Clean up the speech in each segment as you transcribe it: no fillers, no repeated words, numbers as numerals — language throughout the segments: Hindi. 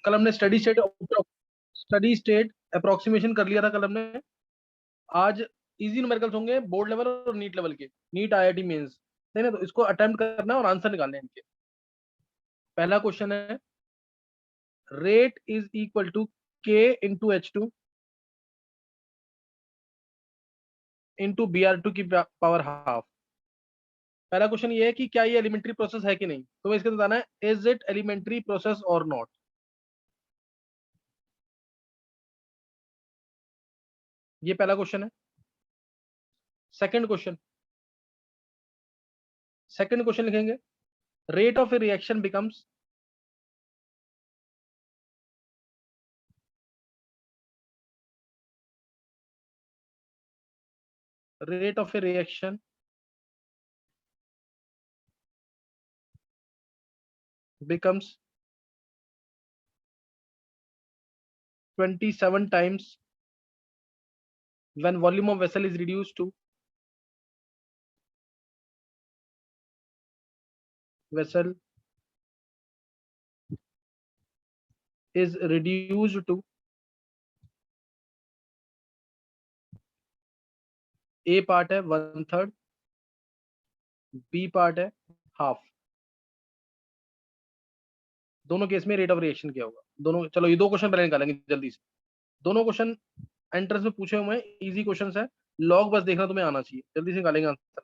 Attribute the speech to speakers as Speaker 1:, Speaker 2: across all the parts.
Speaker 1: कल हमने स्टडी स्टेट अप्रोक्सीमेशन कर लिया था कल हमने। आज इजी न्यूमेरिकल्स होंगे बोर्ड लेवल और नीट लेवल के, नीट आईआईटी मेंस, सही ना? तो इसको अटेम्प्ट करना है और आंसर निकालने हैं इनके। पहला क्वेश्चन है, रेट इज इक्वल टू के इंटू H2 इंटू Br2 की पावर हाफ। पहला क्वेश्चन ये है कि क्या ये एलिमेंट्री प्रोसेस है कि नहीं, तो मैं इसके बताना है इज इट एलिमेंट्री प्रोसेस और नॉट। ये पहला क्वेश्चन है। सेकंड क्वेश्चन, सेकंड क्वेश्चन लिखेंगे, rate of a reaction becomes, rate of a reaction becomes 27 times when volume of vessel is reduced to vessel is reduced to A part है 1/3, B पार्ट है हाफ। दोनों केस में रेट ऑफ रिएक्शन क्या होगा दोनों। चलो ये दो क्वेश्चन पहले निकालेंगे जल्दी से। दोनों क्वेश्चन एंट्रेंस में पूछे हुए हैं, इजी क्वेश्चन है, लॉग बस देखना तुम्हें आना चाहिए। जल्दी से निकालेंगे आंसर।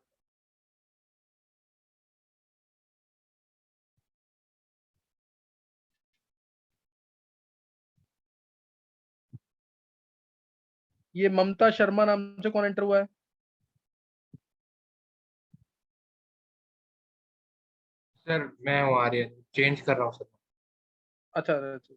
Speaker 1: ये ममता शर्मा नाम से कौन एंटर हुआ है?
Speaker 2: सर मैं हूँ आर्यन, चेंज कर रहा हूँ सर।
Speaker 1: अच्छा अच्छा।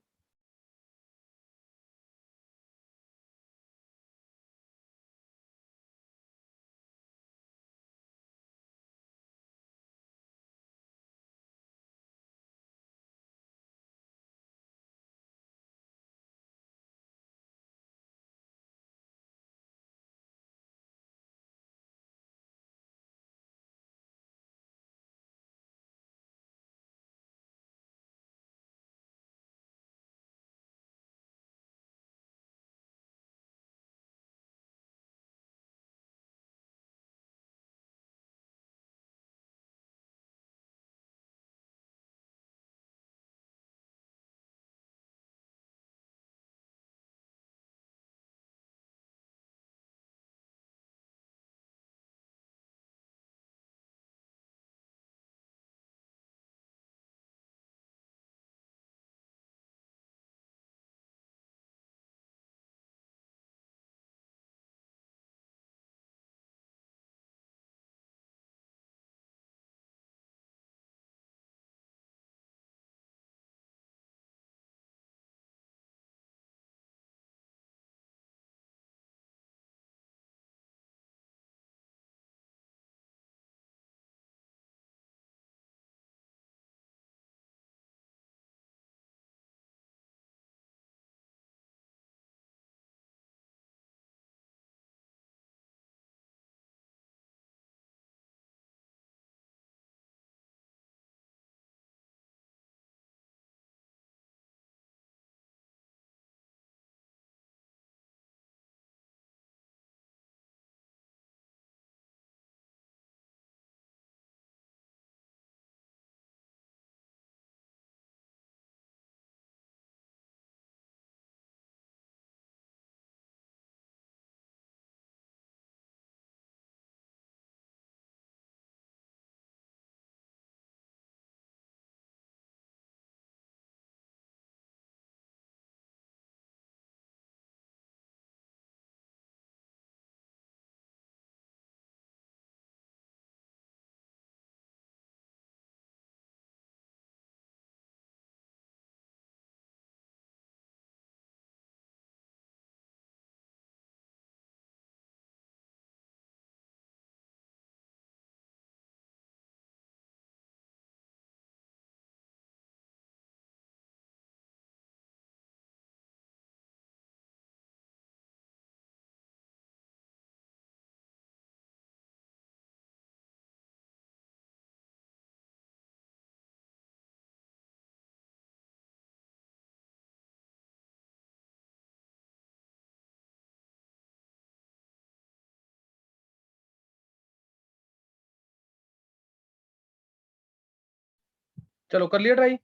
Speaker 1: चलो कर लिया ट्राई,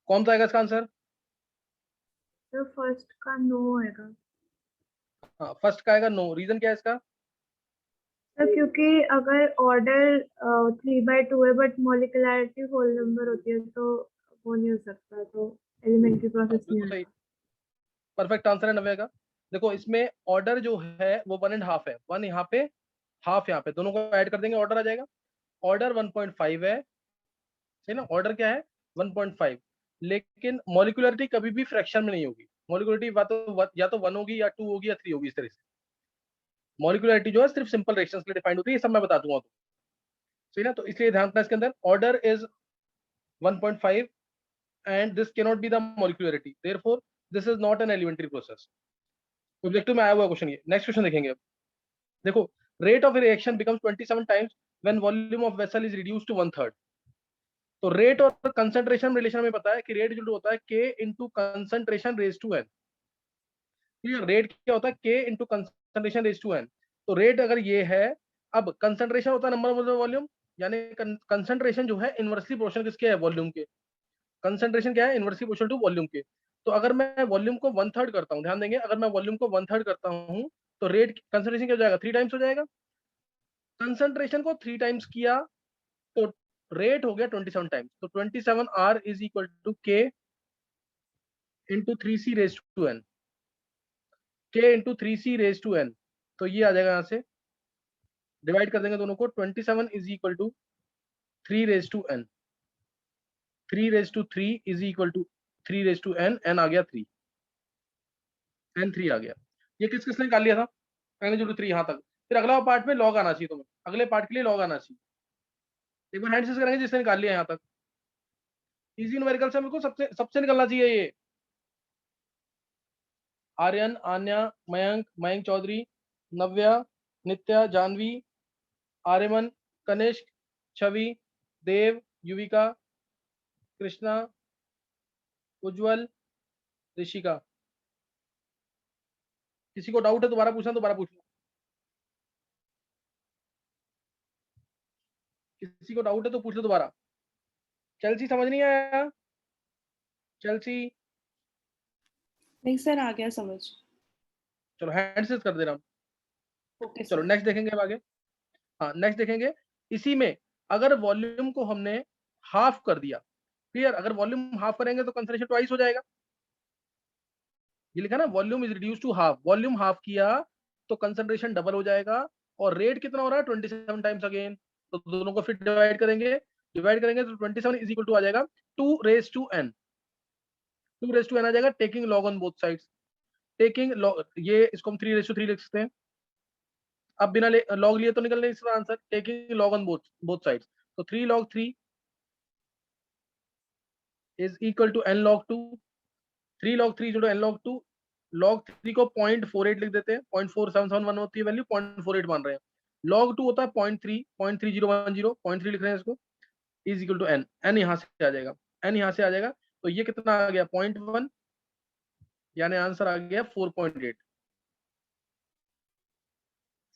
Speaker 1: कौन सा आएगा इसका आंसर?
Speaker 3: तो फर्स्ट का नो आएगा।
Speaker 1: हाँ फर्स्ट का आएगा नो, रीजन क्या है इसका?
Speaker 3: सर क्योंकि अगर ऑर्डर 3/2 है बट मॉलिक्यूलरिटी होल नंबर होती है तो वो नहीं हो सकता, तो एलिमेंट्री प्रोसेस नहीं
Speaker 1: बिल्कुल सही,
Speaker 3: आएगा।
Speaker 1: परफेक्ट आंसर है नव्या का। देखो इसमें ऑर्डर जो है वो 1.5 है, 1 यहाँ पे, हाफ यहाँ पे, दोनों को ऐड कर देंगे ऑर्डर आ जाएगा। ऑर्डर 1.5 है, सही ना, ऑर्डर क्या है 1.5, लेकिन मॉलिक्यूलरिटी कभी भी फ्रैक्शन में नहीं होगी। मॉलिक्यूलरिटी या तो 1 होगी या 2 होगी या 3 होगी, इस तरह से। मॉलिक्यूलरिटी जो है सिर्फ सिंपल रिएक्शंस के लिए डिफाइंड होती है, ये सब मैं बता दूंगा तो, सही ना। तो इसलिए ध्यान रखना इसके अंदर, order is 1.5 and this cannot be the molecularity, therefore this is not an elementary process। Objective में आया हुआ क्वेश्चन ये। नेक्स्ट क्वेश्चन देखेंगे अब। देखो, rate of reaction becomes 27 times when volume of vessel is reduced to 1/3। तो रेट और कंसंट्रेशन रिलेशन में पता है कि रेट जो होता है k into concentration raise to n। Clear, rate क्या होता है k into concentration raise to n। तो रेट अगर ये है, अब कंसंट्रेशन होता है नंबर ऑफ वॉल्यूम, यानी कंसंट्रेशन जो है इनवर्सली प्रोपोर्शनल किसके है, वॉल्यूम के। कंसंट्रेशन क्या है, इनवर्सली प्रोपोर्शनल टू वॉल्यूम के। तो अगर मैं वॉल्यूम को 1/3 करता हूँ, ध्यान देंगे, अगर मैं वॉल्यूम को 1/3 करता हूँ तो रेट कंसंट्रेशन क्या हो जाएगा, 3 टाइम्स हो जाएगा। कंसंट्रेशन को 3 टाइम्स किया तो रेट हो गया 27 टाइम्स। तो 27 R is equal to K into 3C raise to N, K into 3C raise to N। तो ये आ जाएगा, यहाँ से डिवाइड कर देंगे दोनों को, 27 is equal to 3 raise to N, 3 raise to 3 is equal to 3 raise to N, N आ गया 3, N3 आ गया। ये किस किसने निकाल लिया था, N/3 यहाँ तक। फिर अगला पार्ट में लॉग आना चाहिए तुम्हें, अगले पार्ट के लिए लॉग आना चाहिए। एक बार हैंड से करेंगे जिसने निकाल लिया यहाँ तक। इजी न्यूमेरिकल से बिल्कुल सबसे सबसे निकलना चाहिए ये। आर्यन, आन्या, मयंक, मयंक चौधरी, नव्या, नित्या, जानवी, आर्यमन, कनिष्क, छवि, देव, युविका, कृष्णा, उज्जवल, ऋषिका। किसी को डाउट है दोबारा पूछना, दोबारा पूछ लो। किसी को डाउट है तो पूछ लो दोबारा। चेल्सी समझ नहीं आया? चेल्सी,
Speaker 4: नहीं सर, आ गया समझ।
Speaker 1: चलो हैंड से कर दे रहा हूँ।
Speaker 4: ओके
Speaker 1: चलो
Speaker 4: सर।
Speaker 1: नेक्स्ट देखेंगे अब आगे। हाँ नेक्स्ट देखेंगे, इसी में अगर वॉल्यूम को हमने हाफ कर दिया, क्लियर, अगर वॉल्यूम हाफ करेंगे तो कंसंट्रेशन ट्वाइस हो जाएगा। ये लिखा ना, volume is reduce to half, volume half किया तो कंसंट्रेशन डबल हो जाएगा। और रेट कितना हो रहा है, 27 टाइम्स अगेन। तो दोनों को फिर डिवाइड करेंगे तो 27 इज इक्वल टू आ जाएगा 2 raise to n, 2 raise to n आ जाएगा, taking log on both sides. Taking log, ये इसको हम 3 रेज टू 3 लिख सकते हैं। अब बिना लॉग लिए तो निकल नहीं इसका answer, taking log on both sides. तो 3 log 3 is equal to n log 2, 3 log 3 जो n log 2। log 3 को 0.48 लिख देते हैं, 0.4771 होती है वैल्यू, 0.48 मान रहे हैं। log 2 होता है 0.3, 0.3010, 0.3 लिख रहे हैं इसको, is equal to n, n यहाँ से आ जाएगा, n यहाँ से आ जाएगा। तो ये कितना आ गया, 0.1, यानी आंसर आ गया 4.8,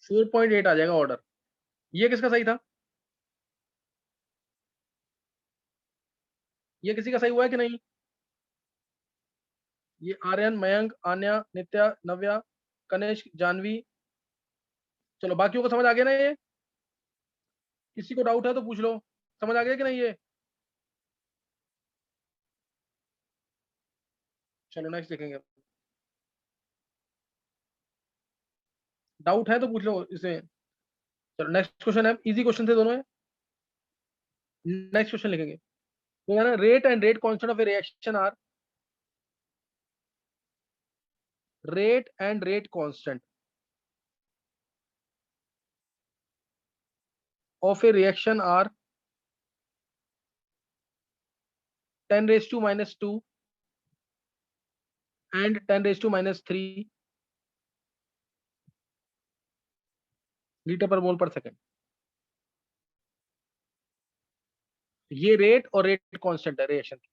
Speaker 1: 4.8 आ जाएगा ऑर्डर। ये किसका सही था, ये किसी का सही हुआ है कि नहीं? ये आर्यन, मयंक, आन्या, नित्या, नव्या, कनिष्क, जानवी। चलो बाकियों को समझ आ गया ना ये? किसी को डाउट है तो पूछ लो, समझ आ गया कि नहीं ये? चलो नेक्स्ट देखेंगे। डाउट है तो पूछ लो इसे। चलो नेक्स्ट क्वेश्चन है, इजी क्वेश्चन थे दोनों है। नेक्स्ट क्वेश्चन लिखेंगे, तो है ना, rate and rate constant of a reaction are, rate and rate constant of a reaction are 10⁻⁻² and 10⁻³ litre per mole per second. ये रेट और रेट कांस्टेंट है रिएक्शन की।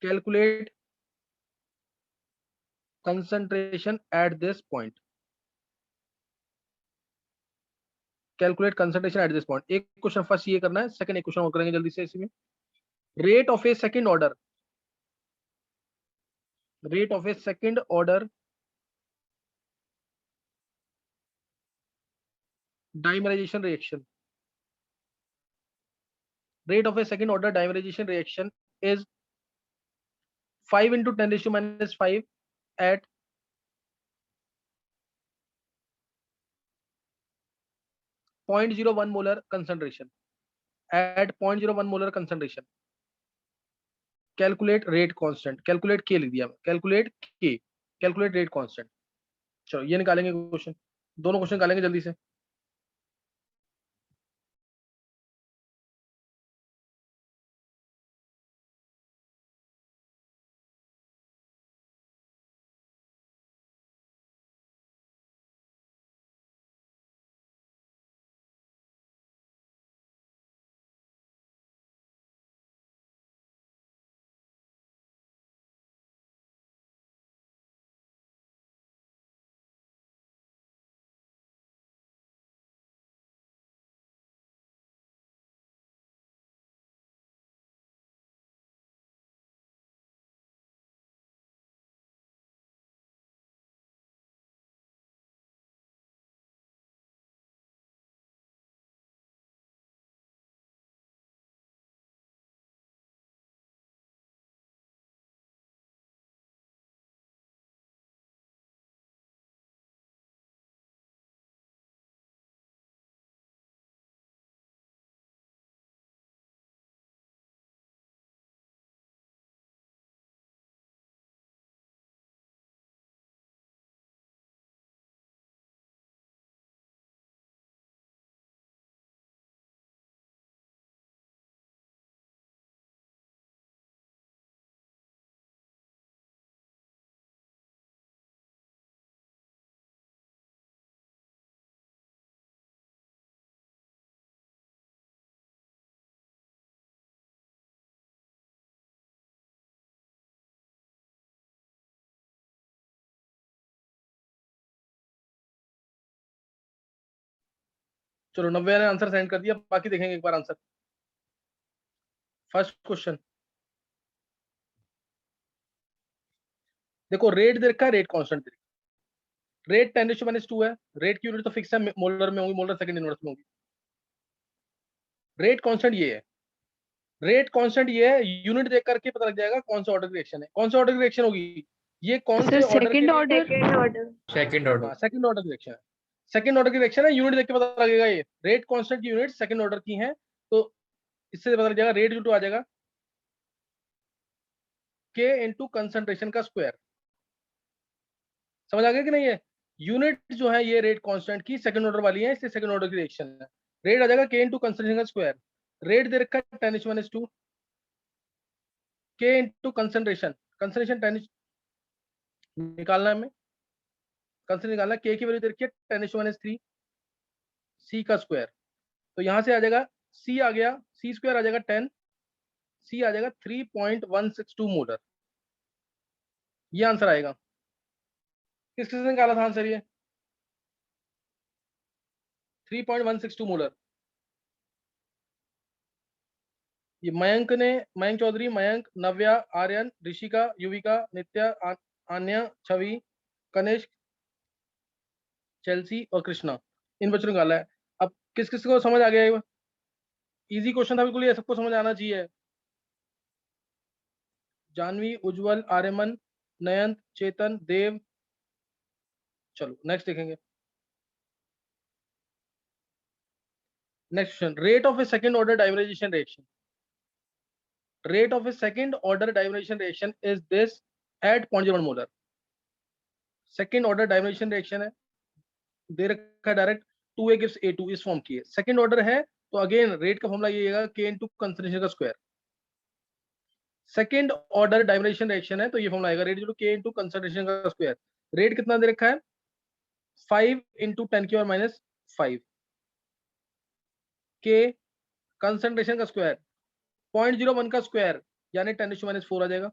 Speaker 1: Calculate concentration at this point. Calculate concentration at this point. एक क्वेश्चन फर्स्ट ये करना है, सेकंड एक क्वेश्चन और करेंगे जल्दी से इसमें। Rate of A second order, rate of A second order dimerization reaction, rate of a second order dimerization reaction is 5 into 10 raised to minus 5 at 0.01 molar concentration, at 0.01 molar concentration। Calculate rate constant, calculate के लिख दिया मैं, कैलकुलेट के, कैलकुलेट रेट कांस्टेंट। चलो ये निकालेंगे क्वेश्चन, दोनों क्वेश्चन निकालेंगे जल्दी से। चलो 90 ने आंसर सेंड कर दिया, बाकी देखेंगे एक बार आंसर। फर्स्ट क्वेश्चन देखो, रेट दे रखा है, रेट कांस्टेंट दे रखा है। रेट 10⁻²है, रेट की यूनिट तो फिक्स है, मोलर में होंगी, मोलर सेकंड इनवर्स में होंगी। रेट कांस्टेंट ये है, रेट कांस्टेंट ये है, यूनिट देख करके पता लग जाएगा कौन सा ऑर्डर की रिएक्शन है। कौन सा ऑर्डर की रिएक्शन होगी, ये कौन से ऑर्डर
Speaker 3: सेकंड
Speaker 1: के
Speaker 3: order
Speaker 2: second order
Speaker 1: second order की रिएक्शन है, सेकंड ऑर्डर की रिएक्शन है, यूनिट देख के पता लगेगा। ये रेट कांस्टेंट की यूनिट सेकंड ऑर्डर की है, तो इससे पता लग जाएगा रेट इक्वल टू आ जाएगा K इनटू कंसंट्रेशन का स्क्वायर। समझ आ गया कि नहीं? है यूनिट जो है ये रेट कांस्टेंट की सेकंड ऑर्डर वाली है, इससे सेकंड ऑर्डर की रिएक्शन है। रेट आ जाएगा K इनटू कंसंट्रेशन का स्क्वायर। रेट दे रखा है 10⁻², K इनटू कंसंट्रेशन, कंसंट्रेशन 10 निकालना है हमें, कंसंट्रेशन निकालना है। K की वैल्यू दे रखी है 10⁻³ C का स्क्वायर, तो यहां से आ जाएगा C आ गया, C स्क्वायर आ जाएगा 10, C आ जाएगा 3.162 मोलर। ये आंसर आएगा। किस किसने निकाला था आंसर ये? 3.162 मोलर। ये मयंक ने, मयंक चौधरी, मयंक, नव्या, आर्यन, ऋषिका, युविका, नित्या, आन्या, छवि, कनिष्क, चेल्सी और कृष्णा, इन बच्चों ने निकाला है। अब किस किस को समझ आ गया? ये इजी क्वेश्चन था बिल्कुल, ये सबको समझ आना चाहिए। जानवी, उज्जवल, आर्यमन, नयन, चेतन, देव। चलो नेक्स्ट देखेंगे। Next question, rate of A second order dimerisation reaction, rate of a second order dimerization reaction is this at 0.01 molar। Second order dimerisation reaction है, दे रखा है डायरेक्ट 2A gives A2, इस फॉर्म की है। सेकंड ऑर्डर है तो अगेन रेट का फॉर्मूला ये आएगा K इनटू कंसंट्रेशन का square. Second order dimerisation reaction है तो ये फॉर्मूला आएगा rate equal to K into concentration का स्क्वायर। रेट कितना दे रखा है? 5 इंटू 10⁻⁵ K कंसंट्रेशन का स्क्वायर 0.01 का स्क्वायर यानी 10⁻⁴ आ जाएगा,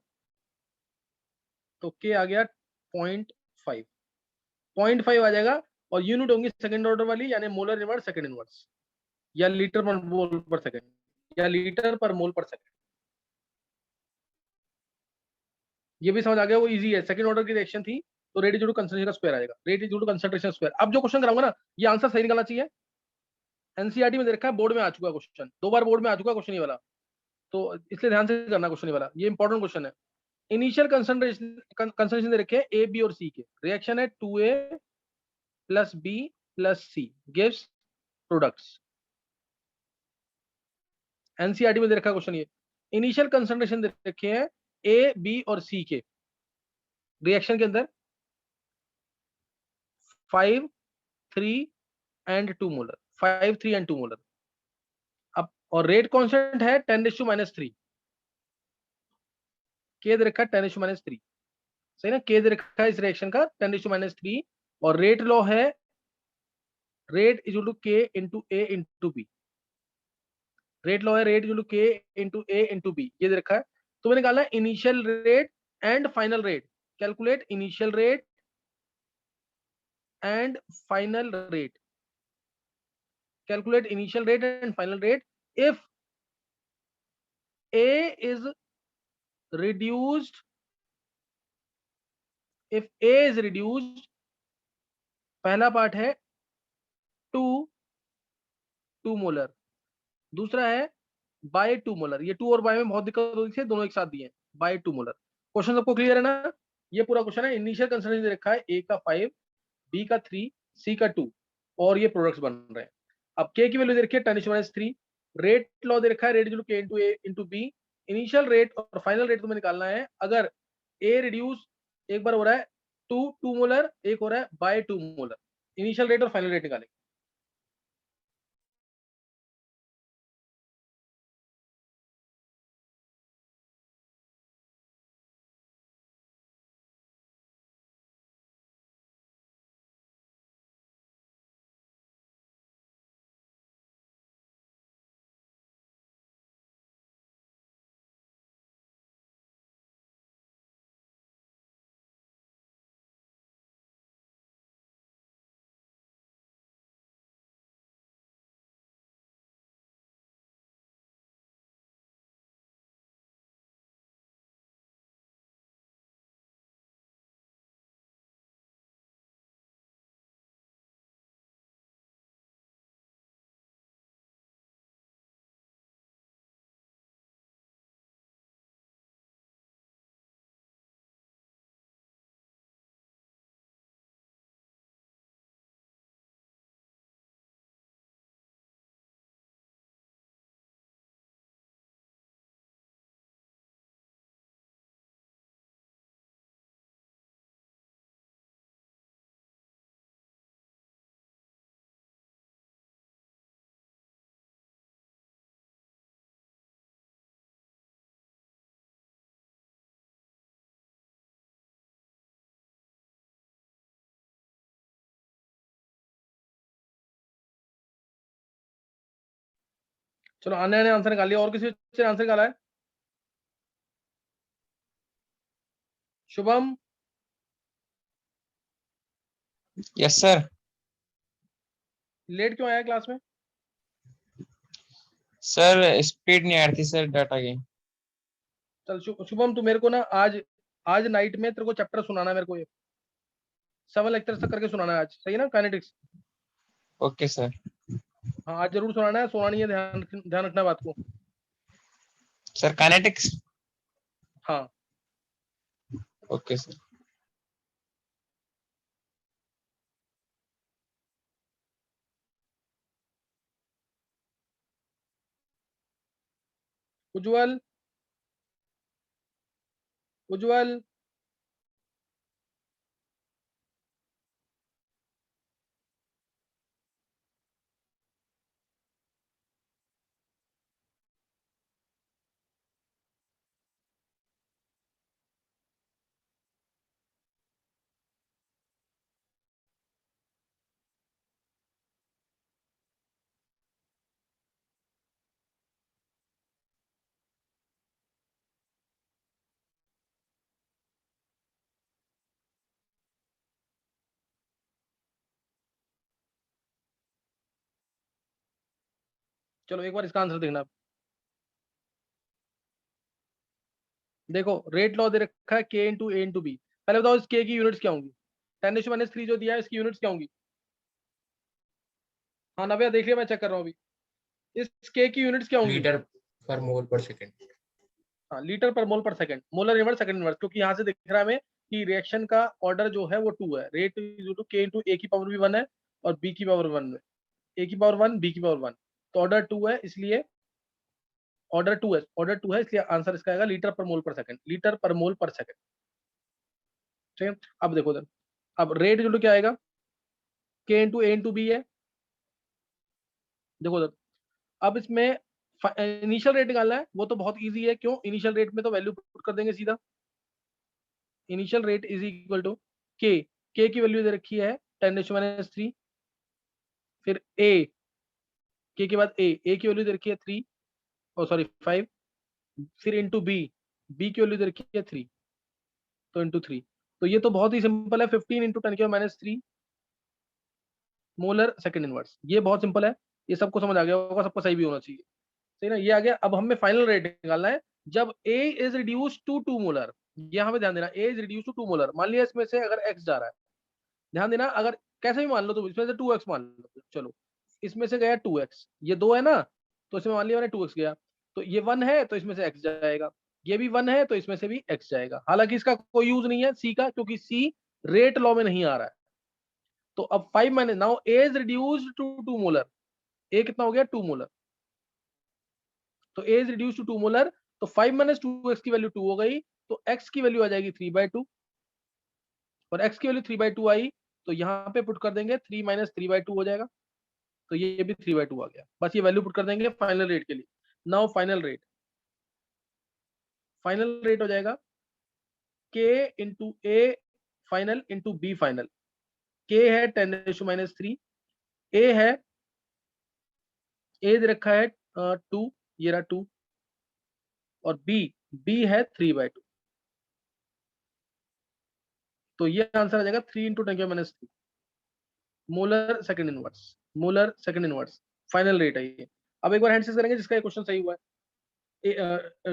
Speaker 1: तो K आ गया 0.5 आ जाएगा। और यूनिट होंगी सेकंड ऑर्डर वाली, यानी मोलर इनवर्स, सेकंड इनवर्स, या litre per mole per second, या litre per mole per second. ये भी समझ आ गया, वो इजी है, सेकंड ऑर्डर की रिएक्शन थी तो रेट इज टू कंसंट्रेशन का स्क्वायर आएगा, rate is to concentration square. अब जो क्वेश्चन कराऊंगा ना, ये आंसर सही निकलना चाहिए। एनसीईआरटी में दे रखा है, बोर्ड में आ चुका है क्वेश्चन, 2 बार बोर्ड में आ चुका है क्वेश्चन ये वाला, तो इसलिए ध्यान से करना क्वेश्चन ये वाला, ये इंपॉर्टेंट क्वेश्चन है। इनिशियल कंसंट्रेशन दे रखे हैं ए, बी और सी के, रिएक्शन है 2A प्लस बी प्लस सी गिव्स प्रोडक्ट्स। एनसीईआरटी में दे रखा क्वेश्चन ये, इनिशियल कंसंट्रेशन दे रखे हैं ए, बी और सी के, रिएक्शन के अंदर 5, 3 एंड 2 मोलर, 5, 3 एंड 2 मोलर। अब और रेट कांस्टेंट है 10⁻³ के दे रखा है 10⁻³, सही ना, के दे रखा है इस रिएक्शन का 10⁻³, और रेट लॉ है रेट इज टू के इंटू ए इंटू बी, रेट लॉ है रेट इज टू के इंटू ए इंटू बी, ये दे रखा है। तो मैंने निकाला initial rate and final rate, calculate initial rate and final rate, calculate initial rate and final rate if A is reduced, if A is reduced, पहला पार्ट है 2 मोलर, दूसरा है बाय 2 मोलर, ये 2 और बाय में बहुत दिक्कत होती है, दोनों एक साथ दिए हैं, बाय 2 मोलर। क्वेश्चन सबको क्लियर है ना? ये पूरा क्वेश्चन है, इनिशियल कंसंट्रेशन दे रखा है ए का 5, बी का 3, सी का 2, और ये प्रोडक्ट्स बन रहे हैं। अब के की वैल्यू दे रखी है 10⁻³, रेट लॉ दे रखा है रेट इक्वल टू के इंटू ए इंटू बी, इनिशियल रेट और फाइनल रेट तुम्हें निकालना है। अगर ए रिड्यूस एक बार हो रहा है 2 मोलर, एक हो रहा है बाय 2 मोलर, इनिशियल रेट और फाइनल रेट निकालेंगे। चलो आने आने आंसर निकाल लिया, और किसी बच्चे ने आंसर निकाला है? Shubham,
Speaker 5: yes sir.
Speaker 1: लेट क्यों आया क्लास में?
Speaker 5: सर स्पीड नहीं आ रही थी सर डाटा की।
Speaker 1: चल शुभम, तू मेरे को ना आज आज नाइट में तेरे को चैप्टर सुनाना है, मेरे को ये 7 लेक्चर तक करके सुनाना है आज, सही है ना, काइनेटिक्स।
Speaker 5: Okay sir.
Speaker 1: हाँ आज जरूर सुनाना है, सोना नहीं है, ध्यान ध्यान रखना बात को।
Speaker 5: Sir kinetics.
Speaker 1: हाँ
Speaker 5: ओके सर।
Speaker 1: उज्जवल, उज्जवल, चलो एक बार इसका आंसर देखना आप। देखो रेट लॉ दे रखा है के इंटू ए इंटू बी। पहले बताओ इस के की यूनिट्स क्या होंगी? 10⁻³ जो दिया है इसकी यूनिट्स क्या होंगी? हाँ नव्या देख लिया, मैं चेक कर रहा हूँ अभी। इस के की यूनिट्स क्या होंगी?
Speaker 2: लीटर पर मोल पर सेकेंड।
Speaker 1: हाँ litre per mole per second, molar inverse second inverse, क्योंकि यहाँ से दिख रहा है हमें कि रिएक्शन का ऑर्डर जो है वो 2 है। रेट इज टू के इंटू ए की पावर भी 1 है और बी की पावर 1 है। ए की पावर 1 बी की पावर 1, तो ऑर्डर 2 है, इसलिए ऑर्डर 2 है इसलिए आंसर इसका आएगा litre per mole per second, litre per mole per second. ठीक है, अब देखो इधर, अब रेट जो क्या आएगा? के इंटू ए इंटू बी है। देखो इधर, अब इसमें इनिशियल रेट निकालना है, वो तो बहुत इजी है। क्यों? इनिशियल रेट में तो वैल्यू पुट कर देंगे सीधा। Initial rate is equal to k की वैल्यू दे रखी है 10⁻³ फिर ए, के बाद ए की वैल्यू दे रखी है 3 और सॉरी 5, फिर इंटू बी की वैल्यू दे रखी है 3, तो इंटू 3। तो ये तो बहुत ही सिंपल है, 15 इंटू 10⁻³ मोलर सेकंड इनवर्स। ये बहुत सिंपल है, ये सबको समझ आ गया होगा, सबको सही भी होना चाहिए। सही ना, ये आ गया। अब हमें फाइनल रेट निकालना है जब ए इज रिड्यूस टू 2 मोलर। ये हमें ध्यान देना, ए इज रिड्यूस टू 2 मोलर। मान लिया इसमें से अगर एक्स जा रहा है, ध्यान देना, अगर कैसे भी मान लो, तो इसमें से 2x मान लो। चलो इसमें से गया 2x, ये 2 है ना, तो इसमें मान लिया मैंने 2x गया, तो ये 1 है तो इसमें से x जाएगा, ये भी 1 है तो इसमें से भी x जाएगा। हालांकि इसका कोई यूज नहीं है सी का, क्योंकि सी रेट लॉ में नहीं आ रहा है। तो अब 5 minus, now A is reduced to 2 molar. A कितना हो गया? 2 मोलर। तो A is reduced to 2 molar, तो 5 माइनस 2x की वैल्यू 2 हो गई, तो x की वैल्यू आ जाएगी 3/2, और x की वैल्यू 3/2 आई, तो यहाँ पे पुट कर देंगे 3 माइनस 3/2 हो जाएगा, तो ये भी 3/2 आ गया। बस ये वैल्यू पुट कर देंगे फाइनल रेट के लिए। नाउ फाइनल रेट हो जाएगा k into a final into b final. k है 10⁻³ ए है, ए दे रखा है 2, ये रहा 2, और बी है 3/2, तो ये आंसर आ जाएगा 3 into 10⁻³ molar second inverse, molar second inverse. Final rate है ये। अब एक बार हैंड से करेंगे जिसका ये क्वेश्चन सही हुआ है,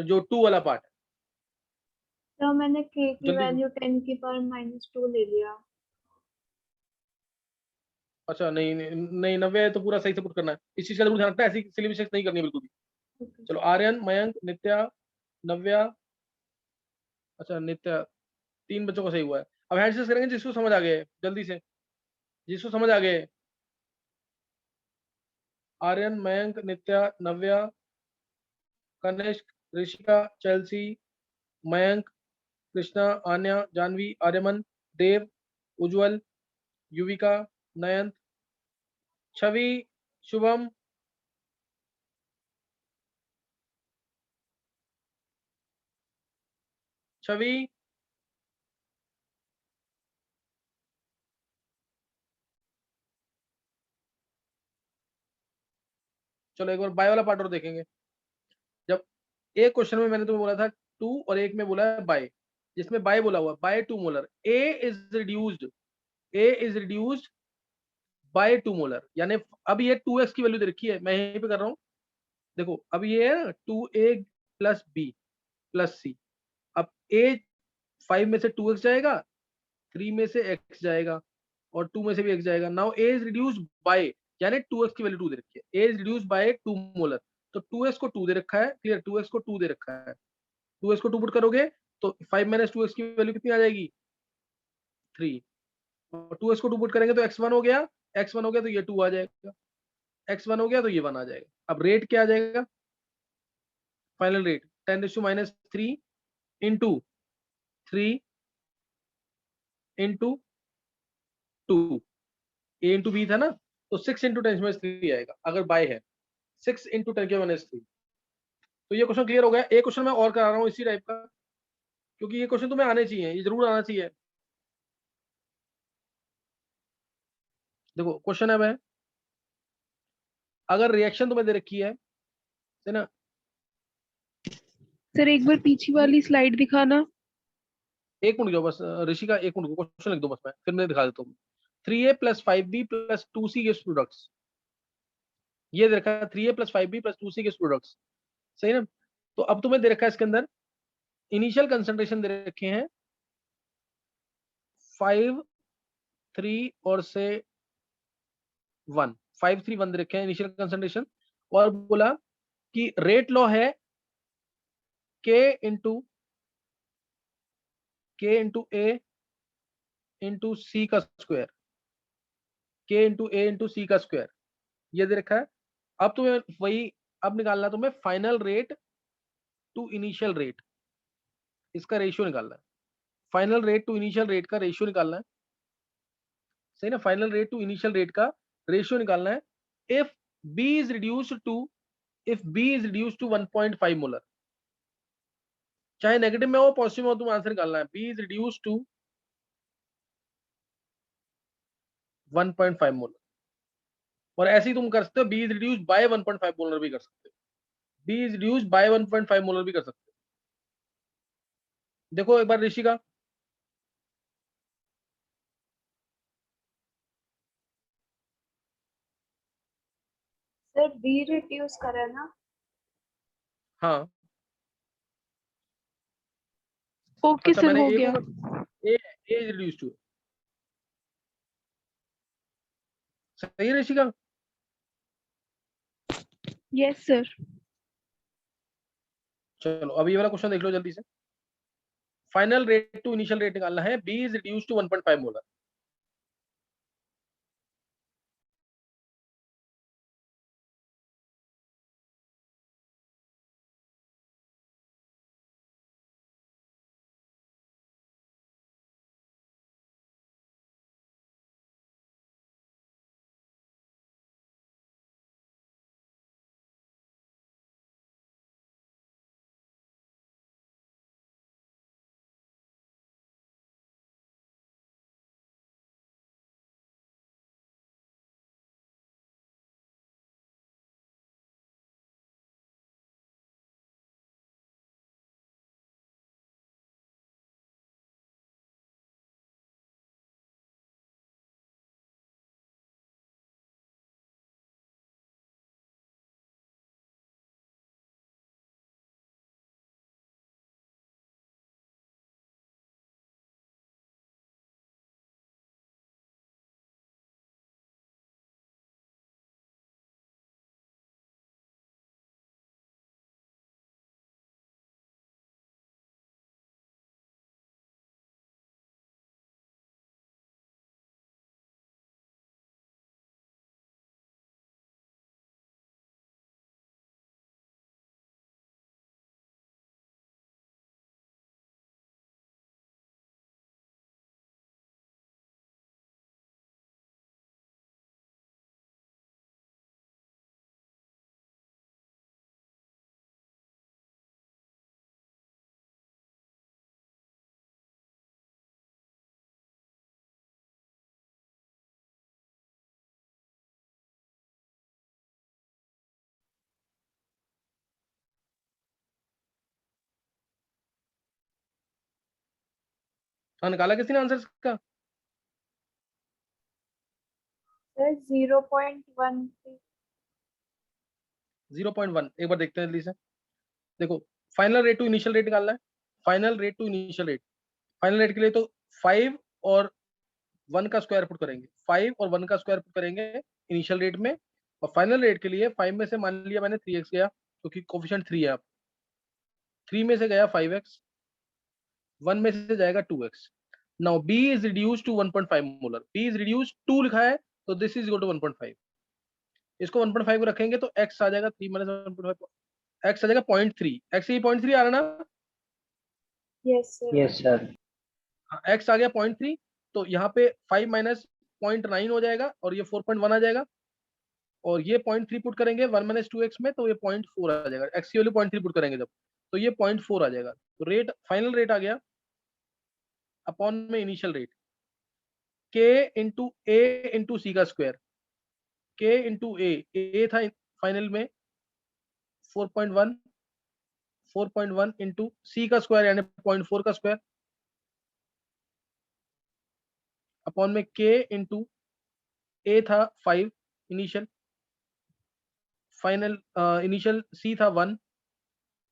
Speaker 1: जो 2 वाला पार्ट है।
Speaker 3: तो मैंने के की
Speaker 1: जल्दी।
Speaker 3: वैल्यू 10 की पावर -2 ले लिया।
Speaker 1: अच्छा नहीं नहीं, नहीं नव्या तो पूरा सही से पुट करना है, इस चीज का जरूर ध्यान रखना है, ऐसी सिली मिस्टेक्स नहीं करनी है बिल्कुल भी।
Speaker 3: Okay.
Speaker 1: चलो आर्यन, मयंक, नित्या, नव्या, अच्छा नित्या, 3 बच्चों का सही हुआ है। अब हैंड से करेंगे जिसको समझ आ गए, जल्दी से जिसको समझ आ गए। आर्यन, मयंक, नित्या, नव्या, कनिष्क, ऋषिका, चेल्सी, मयंक, कृष्णा, आन्या, जानवी, आर्यमन, देव, उज्जवल, युविका, नयंत, छवि, शुभम, छवि, चलो एक बार बाय वाला पार्ट और देखेंगे। जब एक क्वेश्चन में मैंने तुम्हें बोला था 2 और एक में बोला है बाय, जिसमें बाय बोला हुआ by 2 molar, a is reduced by 2 molar, यानी अब ये 2x की वैल्यू दे रखी है, मैं यहीं पे कर रहा हूँ। देखो अब ये है 2a प्लस बी प्लस सी। अब a 5 में से 2x जाएगा, 3 में से x जाएगा, और 2 में से भी x जाएगा। Now a is reduced bye, यानी 2x की वैल्यू 2 दे रखी है, a is reduced by 2 molar, तो 2x को 2 दे रखा है, क्लियर, 2x को 2 दे रखा है, 2x को 2 पुट करोगे तो 5 माइनस 2x की वैल्यू कितनी आ जाएगी? 3, और 2x को 2 पुट करेंगे तो x1 हो गया, x1 हो गया तो ये 2 आ जाएगा, x1 हो गया तो ये 1 आ जाएगा। अब रेट क्या आ जाएगा? Final rate 10⁻³ into 3 into 2, a into b था ना, तो 6 इंटू 10⁻³ आएगा अगर बाय है, 6 इंटू 10⁻³। तो ये क्वेश्चन क्लियर हो गया। एक क्वेश्चन मैं और करा रहा हूँ इसी टाइप का, क्योंकि ये क्वेश्चन तुम्हें आने चाहिए, ये जरूर आना चाहिए। देखो क्वेश्चन है, अगर रिएक्शन तुम्हें दे रखी है ना,
Speaker 4: सर एक बार पीछे वाली स्लाइड दिखाना।
Speaker 1: एक मिनट जाओ बस, ऋषिका एक मिनट, क्वेश्चन लिख दो बस, मैं फिर मैं दिखा देता हूँ। 3a + 5b + 2c gives products, ये दे रखा है 3a + 5b + 2c के प्रोडक्ट्स, सही ना। तो अब तुम्हें दे रखा है इसके अंदर इनिशियल कंसंट्रेशन दे रखे हैं 5 3 और से 1, 5 3 1 दे रखे हैं इनिशियल कंसंट्रेशन, और बोला कि रेट लॉ है k into a into C का square, k into a into C का स्क्वायर, ये दे रखा है। अब तुम्हें वही अब निकालना है, तुम्हें final rate to initial rate, इसका रेशियो निकालना है। Final rate to initial rate का रेशियो निकालना है, सही ना। Final rate to initial rate का रेशियो निकालना है। If b is reduced to if b is reduced to 1.5 molar, चाहे नेगेटिव में हो पॉजिटिव में हो, तुम आंसर निकालना है। b is reduced to 1.5 molar, और ऐसे ही तुम कर सकते हो b is reduced by 1.5 molar भी कर सकते हो, b is reduced by 1.5 molar भी कर सकते हो। देखो एक बार ऋषिका,
Speaker 3: सर बी रिड्यूस करा ना।
Speaker 1: हाँ
Speaker 4: ओके
Speaker 1: अच्छा,
Speaker 4: सर,
Speaker 1: मैंने
Speaker 4: हो
Speaker 1: a
Speaker 4: गया।
Speaker 1: को a इज रिड्यूस्ड टू, सही है ऋषिका।
Speaker 4: Yes sir.
Speaker 1: चलो अब ये वाला क्वेश्चन देख लो जल्दी से। Final rate to initial rate निकालना है, b is reduced to 1.5 molar. हाँ निकाला किसी ने आंसर इसका?
Speaker 3: सर 0.13।
Speaker 1: 0.1, एक बार देखते हैं जल्दी से। देखो final rate to initial rate निकालना है। Final rate to initial rate, final rate के लिए तो 5 और 1 का स्क्वायर पुट करेंगे, 5 और 1 का स्क्वायर पुट करेंगे इनिशियल रेट में। और फाइनल रेट के लिए 5 में से मान लिया मैंने 3x गया, क्योंकि कोफिशिएंट 3 है। अब 3 में से गया 5x, 1 में से जाएगा 2x। Now b is reduced to 1.5 molar, b is reduced 2 लिखा है, तो दिस इज इक्वल टू 1.5। इसको 1.5 को रखेंगे तो x आ जाएगा 3 माइनस 1.5, x आ जाएगा 0.3। x ये 0.3 आ रहा ना?
Speaker 3: Yes sir.
Speaker 6: Yes sir.
Speaker 1: हाँ, x आ गया 0.3, तो यहाँ पे 5 माइनस 0.9 हो जाएगा, और ये 4.1 आ जाएगा, और ये 0.3 पुट करेंगे 1 माइनस 2x में, तो ये 0.4 आ जाएगा। x की वैल्यू 0.3 पुट करेंगे जब, तो ये 0.4 आ जाएगा। तो रेट फाइनल रेट आ गया अपॉन में initial rate, k into a into C का स्क्वायर, k इंटू a था फाइनल में 4.1, 4.1 इंटू सी का स्क्वायर यानी 0.4 का स्क्वायर, अपॉन में k इंटू a था 5 इनिशियल, फाइनल इनिशियल सी था 1,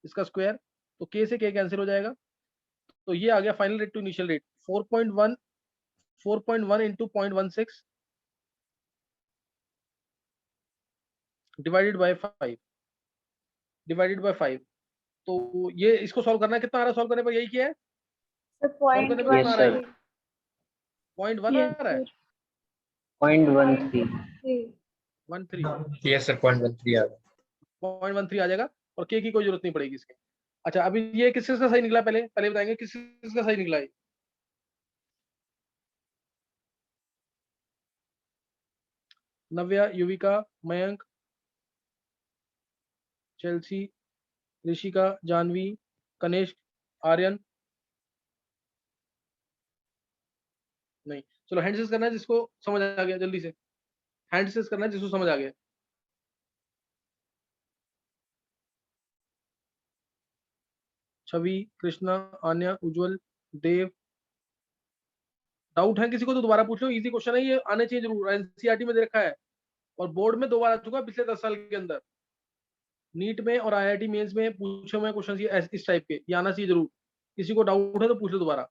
Speaker 1: इसका स्क्वायर, तो k से k कैंसिल हो जाएगा, तो ये आ गया final rate to initial rate 4.1 into 0.16 divided by 5 तो ये इसको सॉल्व करना है, कितना आ रहा है सॉल्व करने पर, यही किया है
Speaker 3: सर
Speaker 1: सॉल्व करने पर
Speaker 3: पॉइंट
Speaker 1: कितना आ रहा है,
Speaker 6: Yes,
Speaker 1: 0.1
Speaker 4: Yes,
Speaker 1: आ रहा है,
Speaker 4: sir.
Speaker 6: 0.13.
Speaker 1: 13
Speaker 2: यस सर 0.13 आ गया।
Speaker 1: 0.13 आ जाएगा, और k की कोई जरूरत नहीं पड़ेगी इसके। अच्छा अभी ये किस का सही निकला, पहले बताएंगे किस का सही निकला है। नव्या, युविका, मयंक, चेल्सी, ऋषिका, जानवी, कनिष्क, आर्यन, नहीं, चलो हैंड करना है जिसको समझ आ गया, जल्दी से हैंड करना है जिसको समझ आ गया। छवि, कृष्णा, आन्या, उज्जवल, देव, डाउट है किसी को तो दोबारा पूछ लो, इजी क्वेश्चन है ये, आने चाहिए जरूर, एनसीईआरटी में दे रखा है और बोर्ड में 2 बार आ चुका है पिछले 10 साल के अंदर, नीट में और आईआईटी मेंस में पूछे हुए क्वेश्चन ये इस टाइप के, ये आना चाहिए जरूर, किसी को डाउट है तो पूछ लो दोबारा।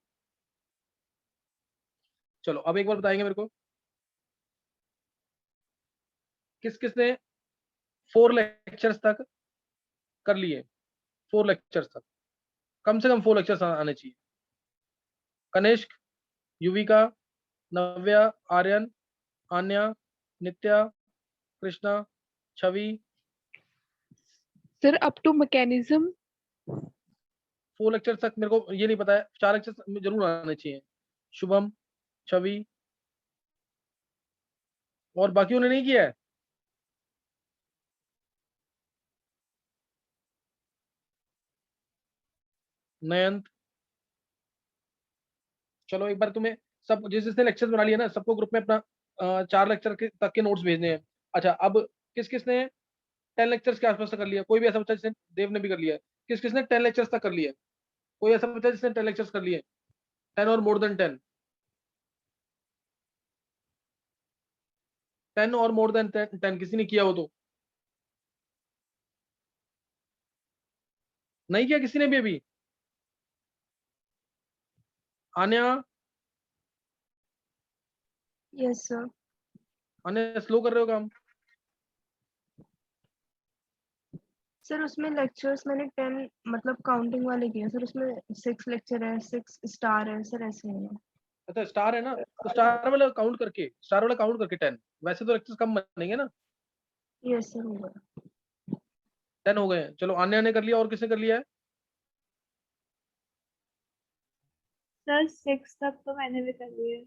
Speaker 1: चलो अब एक बार बताएंगे मेरे को, किस किसने 4 लेक्चर्स तक कर लिए, 4 लेक्चर्स तक, कम से कम 4 लेक्चर्स आने चाहिए। कनिष्क, युविका, नव्या, आर्यन, आन्या, नित्या, कृष्णा, छवि,
Speaker 4: Sir, up to mechanism.
Speaker 1: 4 lecture तक मेरे को ये नहीं पता है, 4 लेक्चर जरूर आने चाहिए। शुभम, छवि, और बाकियों ने नहीं किया है। नयंत, चलो एक बार तुम्हें सब जिसने लेक्चर बना लिया ना, सबको ग्रुप में अपना 4 लेक्चर तक के नोट्स भेजने हैं। अच्छा अब किस किसने 10 लेक्चर्स के आसपास तक कर लिया, कोई भी ऐसा बच्चा जिसने, देव ने भी कर लिया है, किस किसने 10 लेक्चर्स तक कर लिया, कोई ऐसा बच्चा जिसने 10 लेक्चर्स कर लिए, 10 और मोर देन 10, 10 और मोर देन 10 किसी ने किया हो तो, नहीं किया किसी ने भी अभी। Anya,
Speaker 3: yes sir.
Speaker 1: Anya slow कर रहे हो काम।
Speaker 3: सर उसमें लेक्चर्स मैंने 10 मतलब काउंटिंग वाले किए सर, उसमें 6 लेक्चर है, 6 स्टार है सर, ऐसे है।
Speaker 1: अच्छा स्टार है ना, तो स्टार वाला काउंट करके, स्टार वाला काउंट करके 10, वैसे तो लेक्चर्स कम बनेंगे ना।
Speaker 3: यस सर होगा।
Speaker 1: 10 हो गए हैं, चलो आन्या ने कर लिया, और किसने कर लिया है।
Speaker 3: सर 6 तक तो मैंने भी कर लिया।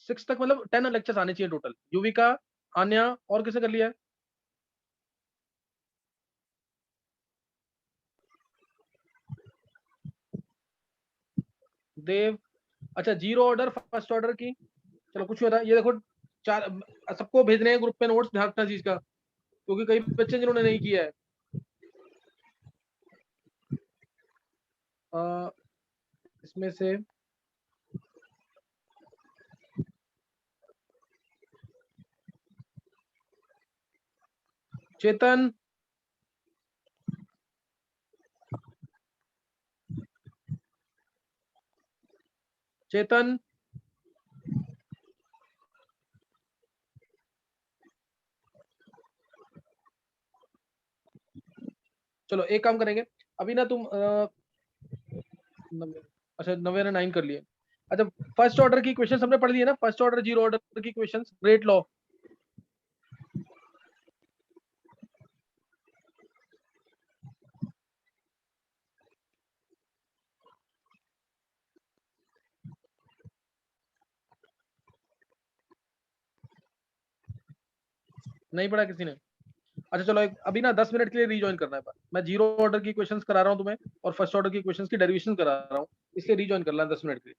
Speaker 1: 6 तक मतलब 10 लेक्चर्स आने चाहिए टोटल। युविका, आन्या, और किसने कर लिया है। देव, अच्छा 0 ऑर्डर फर्स्ट ऑर्डर की, चलो कुछ होता है, ये देखो 4 सबको भेजने हैं ग्रुप पे नोट्स, ध्यान रखना चीज का, क्योंकि कई बच्चे जिन्होंने नहीं किया है। इसमें से चेतन, चेतन, चलो एक काम करेंगे अभी ना, तुम अच्छा 9 ने 9 कर लिए। अच्छा फर्स्ट ऑर्डर की क्वेश्चन हमने पढ़ लिए ना, फर्स्ट ऑर्डर 0 ऑर्डर की क्वेश्चन, ग्रेट लॉ। नहीं पढ़ा किसी ने। अच्छा चलो अभी ना 10 मिनट के लिए रीजॉइन करना है, मैं 0 ऑर्डर की क्वेश्चंस करा रहा हूँ तुम्हें, और फर्स्ट ऑर्डर की क्वेश्चंस की डेरिवेशन करा रहा हूँ, इसलिए रीजॉइन कर लेना 10 मिनट के लिए।